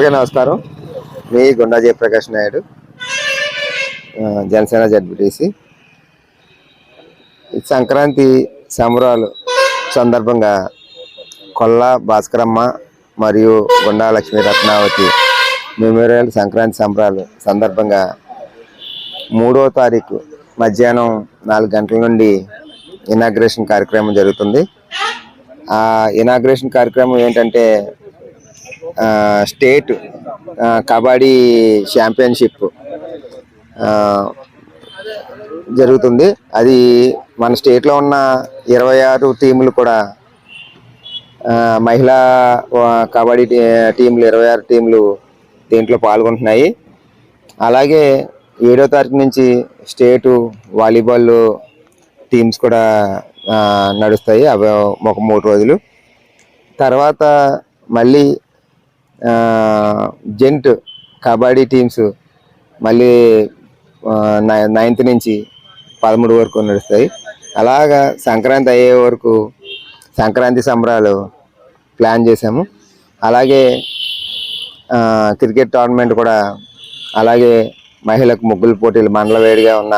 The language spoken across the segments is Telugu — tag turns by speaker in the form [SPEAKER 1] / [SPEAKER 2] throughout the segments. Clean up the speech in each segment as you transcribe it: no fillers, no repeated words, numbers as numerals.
[SPEAKER 1] నమస్కారం. మీ గుండా జయప్రకాష్ నాయుడు, జనసేన జడ్పీటీసీ. సంక్రాంతి సంబరాలు సందర్భంగా కొల్లా భాస్కరమ్మ మరియు గుండా లక్ష్మీ రత్నావతి మెమోరియల్ సంక్రాంతి సంబరాలు సందర్భంగా 3వ తారీఖు మధ్యాహ్నం 4 గంటల నుండి ఇనాగ్రేషన్ కార్యక్రమం జరుగుతుంది. ఆ ఇనాగ్రేషన్ కార్యక్రమం ఏంటంటే స్టేట్ కబడ్డీ ఛాంపియన్షిప్ జరుగుతుంది. అది మన స్టేట్లో ఉన్న 26 టీములు కూడా మహిళా కబడ్డీ టీంలు 26 టీంలు దీంట్లో పాల్గొంటున్నాయి. అలాగే 7వ తారీఖు నుంచి స్టేటు వాలీబాల్ టీమ్స్ కూడా నడుస్తాయి. అవి ఒక 3 రోజులు తర్వాత మళ్ళీ జెంట్ కబడ్డీ టీమ్స్ మళ్ళీ 9th నుంచి 13 వరకు నడుస్తాయి. అలాగా సంక్రాంతి అయ్యే వరకు సంక్రాంతి సంబరాలు ప్లాన్ చేసాము. అలాగే క్రికెట్ టోర్నమెంట్ కూడా, అలాగే మహిళలకు ముగ్గుల పోటీలు, మండల వేడిగా ఉన్న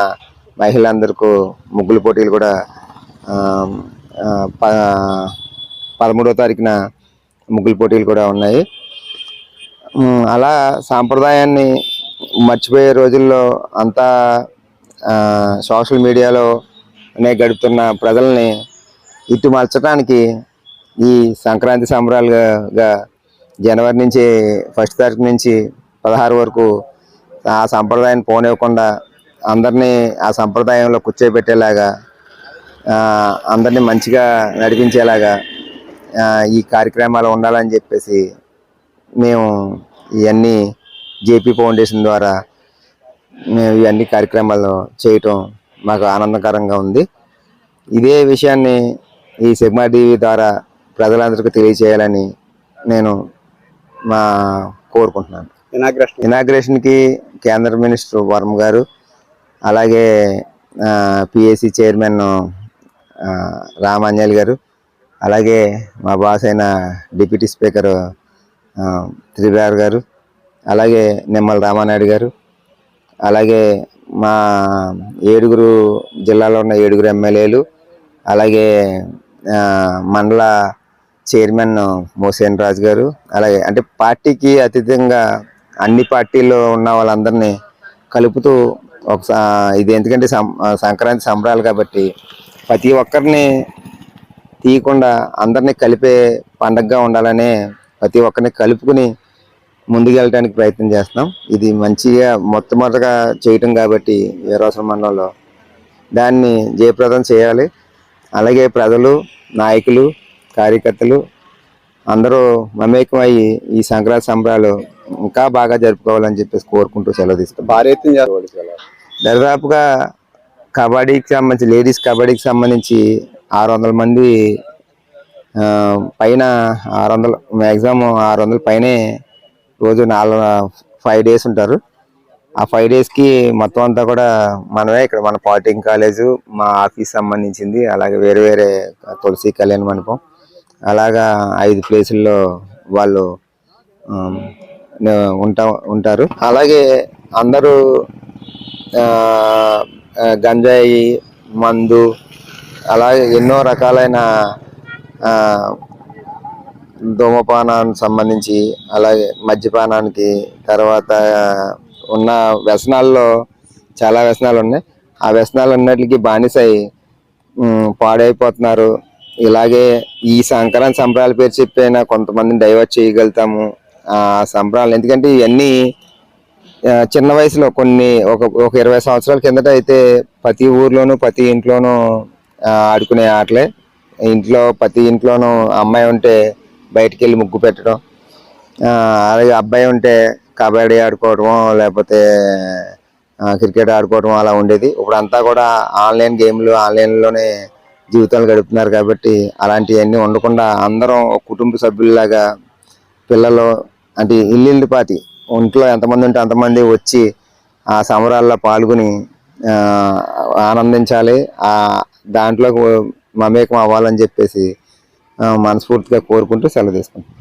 [SPEAKER 1] మహిళలందరికీ ముగ్గుల పోటీలు కూడా 13వ తారీఖున ముగ్గుల పోటీలు కూడా ఉన్నాయి. అలా సాంప్రదాయాన్ని మర్చిపోయే రోజుల్లో అంతా సోషల్ మీడియాలోనే గడుపుతున్న ప్రజల్ని ఇటు మలచడానికి ఈ సంక్రాంతి సంబరాలుగా జనవరి నుంచి 1వ తారీఖు నుంచి 16 వరకు ఆ సంప్రదాయాన్ని పోనివ్వకుండా అందరినీ ఆ సంప్రదాయంలో కూర్చోబెట్టేలాగా, అందరినీ మంచిగా నడిపించేలాగా ఈ కార్యక్రమాలు ఉండాలని చెప్పేసి మేము ఇవన్నీ జేపీ ఫౌండేషన్ ద్వారా మేము ఇవన్నీ కార్యక్రమాలు చేయటం మాకు ఆనందకరంగా ఉంది. ఇదే విషయాన్ని ఈ సిగ్మా టీవీ ద్వారా ప్రజలందరికీ తెలియచేయాలని నేను కోరుకుంటున్నాను. ఇనాగ్రేషన్కి కేంద్ర మినిస్టర్ వర్మ గారు, అలాగే పిఏసి చైర్మన్ రామాంజలి గారు, అలాగే మా బాస్ అయిన డిప్యూటీ స్పీకర్ త్రివేర్ గారు, అలాగే నిమ్మల రామానాయుడు గారు, అలాగే మా 7 జిల్లాలో ఉన్న 7 ఎమ్మెల్యేలు, అలాగే మండల చైర్మన్ మోసేన్ రాజు గారు, అలాగే అంటే పార్టీకి అతీతంగా అన్ని పార్టీల్లో ఉన్న వాళ్ళందరినీ కలుపుతూ ఇది ఎందుకంటే సంక్రాంతి సంబరాలు కాబట్టి ప్రతి ఒక్కరిని తీయకుండా అందరినీ కలిపే పండగగా ఉండాలనే ప్రతి ఒక్కరిని కలుపుకుని ముందుకెళ్ళడానికి ప్రయత్నం చేస్తున్నాం. ఇది మంచిగా మొట్టమొదటిగా చేయటం కాబట్టి వీరవసర మండలంలో దాన్ని జయప్రదం చేయాలి. అలాగే ప్రజలు, నాయకులు, కార్యకర్తలు అందరూ మమేకం అయ్యి ఈ సంక్రాంతి సంబరాలు ఇంకా బాగా జరుపుకోవాలని చెప్పేసి కోరుకుంటూ సెలవు తీసుకుంటాం. దాదాపుగా కబడ్డీకి సంబంధించి, లేడీస్ కబడ్డీకి సంబంధించి 600 మంది పైన, 600 మ్యాక్సిమం 600 పైనే రోజు 5 డేస్ ఉంటారు. ఆ 5 డేస్కి మొత్తం అంతా కూడా మనమే ఇక్కడ మన పాలిటెక్నిక్ కాలేజు, మా ఆఫీస్ సంబంధించింది, అలాగే వేరే వేరే తులసి కళ్యాణ మండపం, అలాగా 5 ప్లేసుల్లో వాళ్ళు ఉంటారు. అలాగే అందరూ గంజాయి, మందు, అలాగే ఎన్నో రకాలైన ధూమపానానికి సంబంధించి, అలాగే మద్యపానానికి, తర్వాత ఉన్న వ్యసనాల్లో చాలా వ్యసనాలు ఉన్నాయి. ఆ వ్యసనాలు అన్నిటికీ బానిసై పాడైపోతున్నారు. ఇలాగే ఈ సంక్రాంతి సంబరాల పేరు చెప్పైనా కొంతమందిని డైవర్ట్ చేయగలుగుతాము ఆ సంబరాలు. ఎందుకంటే ఇవన్నీ చిన్న వయసులో ఒక 20 సంవత్సరాల కిందట అయితే ప్రతి ఊర్లోనూ ప్రతి ఇంట్లోనూ ఆడుకునే ఆటలే. ఇంట్లో ప్రతి ఇంట్లోనూ అమ్మాయి ఉంటే బయటికి వెళ్ళి ముగ్గు పెట్టడం, అలాగే అబ్బాయి ఉంటే కబడ్డీ ఆడుకోవడము, లేకపోతే క్రికెట్ ఆడుకోవడం అలా ఉండేది. ఇప్పుడంతా కూడా ఆన్లైన్ గేమ్లు, ఆన్లైన్లోనే జీవితాలు గడుపుతున్నారు. కాబట్టి అలాంటివన్నీ ఉండకుండా అందరం ఒక కుటుంబ సభ్యుల్లాగా, పిల్లలు అంటే ఇల్లు పాతి ఒంట్లో ఎంతమంది ఉంటే అంతమంది వచ్చి ఆ సంబరాల్లో పాల్గొని ఆనందించాలి. దాంట్లో మమేకం అవ్వాలని చెప్పేసి మనస్ఫూర్తిగా కోరుకుంటూ సెలవు తీసుకుంటాం.